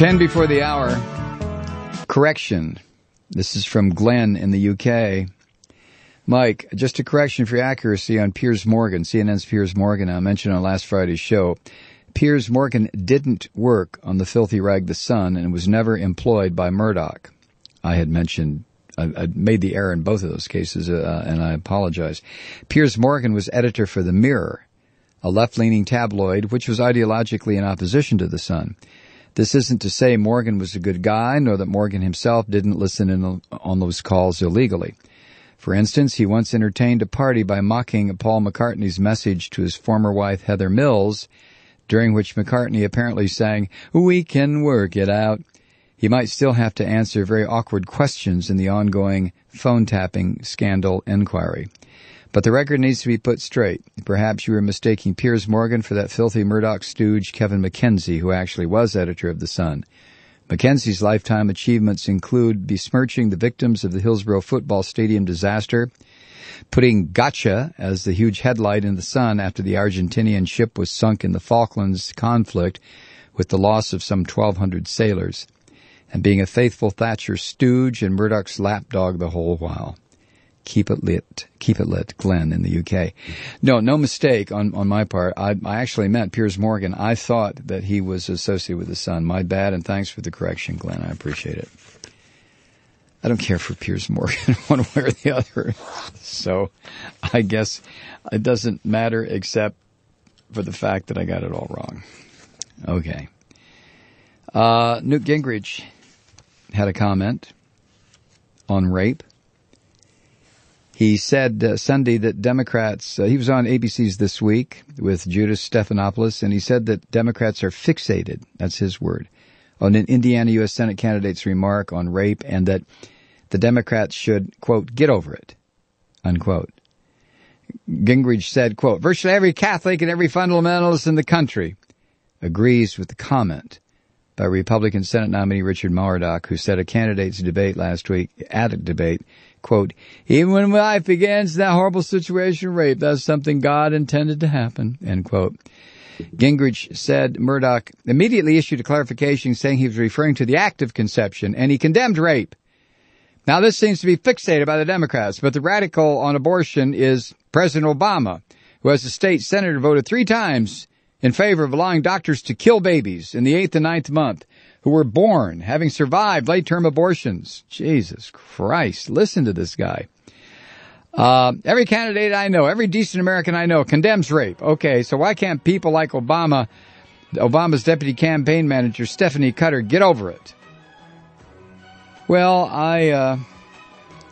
10 before the hour. Correction. This is from Glenn in the UK. Mike, just a correction for your accuracy on Piers Morgan, CNN's Piers Morgan. I mentioned on last Friday's show. Piers Morgan didn't work on the filthy rag The Sun and was never employed by Mourdock. I had mentioned, I made the error in both of those cases, and I apologize. Piers Morgan was editor for The Mirror, a left-leaning tabloid which was ideologically in opposition to The Sun. This isn't to say Morgan was a good guy, nor that Morgan himself didn't listen in on those calls illegally. For instance, he once entertained a party by mocking Paul McCartney's message to his former wife Heather Mills, during which McCartney apparently sang, "We can work it out." He might still have to answer very awkward questions in the ongoing phone-tapping scandal inquiry. But the record needs to be put straight. Perhaps you were mistaking Piers Morgan for that filthy Murdoch stooge Kevin McKenzie, who actually was editor of The Sun. McKenzie's lifetime achievements include besmirching the victims of the Hillsborough football stadium disaster, putting "gotcha" as the huge headlight in The Sun after the Argentinian ship was sunk in the Falklands conflict with the loss of some 1,200 sailors, and being a faithful Thatcher stooge and Murdoch's lapdog the whole while. Keep it lit, Glenn in the UK. No mistake on my part. I actually meant Piers Morgan. I thought that he was associated with The Sun. My bad, and thanks for the correction, Glenn. I appreciate it. I don't care for Piers Morgan one way or the other. So I guess it doesn't matter except for the fact that I got it all wrong. Okay. Newt Gingrich had a comment on rape. He said Sunday that Democrats, he was on ABC's This Week with Judith Stephanopoulos, and he said that Democrats are fixated, that's his word, on an Indiana U.S. Senate candidate's remark on rape, and that the Democrats should, quote, get over it, unquote. Gingrich said, quote, virtually every Catholic and every fundamentalist in the country agrees with the comment by Republican Senate nominee Richard Mourdock, who said at a candidate's debate last week, quote, even when life begins, that horrible situation of rape, that's something God intended to happen, end quote. Gingrich said Mourdock immediately issued a clarification saying he was referring to the act of conception, and he condemned rape. Now, this seems to be fixated by the Democrats, but the radical on abortion is President Obama, who as a state senator voted 3 times in favor of allowing doctors to kill babies in the 8th and 9th month who were born having survived late-term abortions. Jesus Christ, listen to this guy. Every candidate I know, every decent American I know condemns rape. Okay, so why can't people like Obama's deputy campaign manager, Stephanie Cutter, get over it? Well,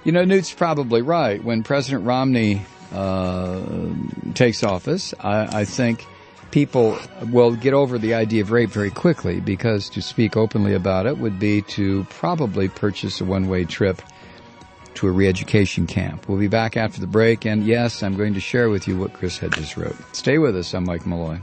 Newt's probably right. When President Romney takes office, I think people will get over the idea of rape very quickly, because to speak openly about it would be to probably purchase a one-way trip to a re-education camp. We'll be back after the break, and yes, I'm going to share with you what Chris had just wrote. Stay with us. I'm Mike Malloy.